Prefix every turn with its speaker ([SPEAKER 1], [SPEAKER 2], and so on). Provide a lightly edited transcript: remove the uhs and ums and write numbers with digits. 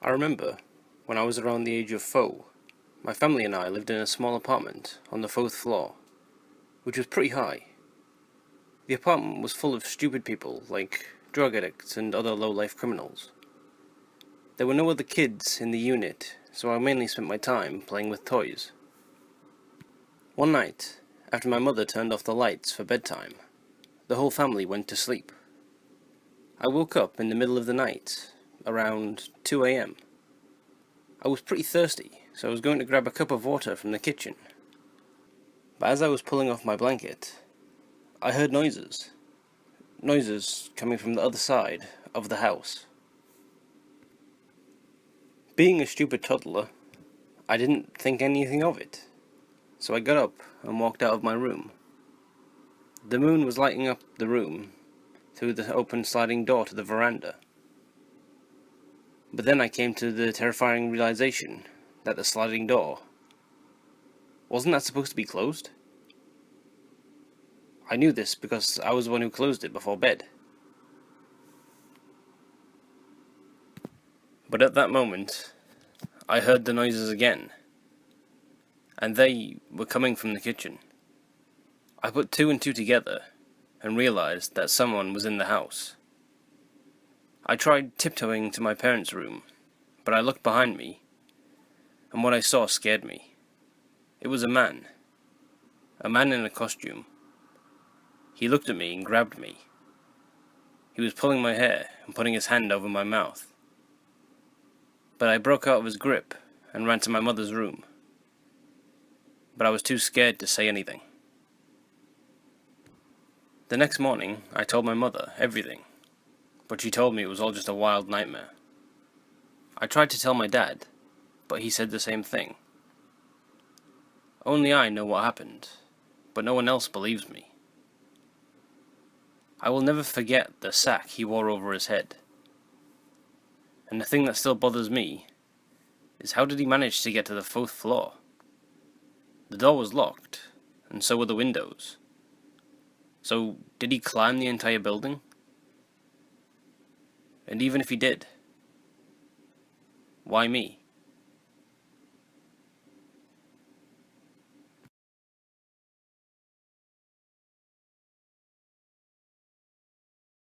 [SPEAKER 1] I remember, when I was around the age of 4, my family and I lived in a small apartment on the 4th floor, which was pretty high. The apartment was full of stupid people, like drug addicts and other low-life criminals. There were no other kids in the unit, so I mainly spent my time playing with toys. One night, after my mother turned off the lights for bedtime, the whole family went to sleep. I woke up in the middle of the night, around 2 a.m. I was pretty thirsty, so I was going to grab a cup of water from the kitchen. But as I was pulling off my blanket, I heard noises. Noises coming from the other side of the house. Being a stupid toddler, I didn't think anything of it, so I got up and walked out of my room. The moon was lighting up the room through the open sliding door to the veranda. But then I came to the terrifying realization that the sliding door wasn't that supposed to be closed? I knew this because I was the one who closed it before bed. But at that moment, I heard the noises again, and they were coming from the kitchen. I put two and two together and realized that someone was in the house. I tried tiptoeing to my parents' room, but I looked behind me, and what I saw scared me. It was a man in a costume. He looked at me and grabbed me. He was pulling my hair and putting his hand over my mouth. But I broke out of his grip and ran to my mother's room. But I was too scared to say anything. The next morning, I told my mother everything, but she told me it was all just a wild nightmare. I tried to tell my dad, but he said the same thing. Only I know what happened, but no one else believes me. I will never forget the sack he wore over his head. And the thing that still bothers me is how did he manage to get to the 4th floor? The door was locked, and so were the windows. So, did he climb the entire building? And even if he did, why me?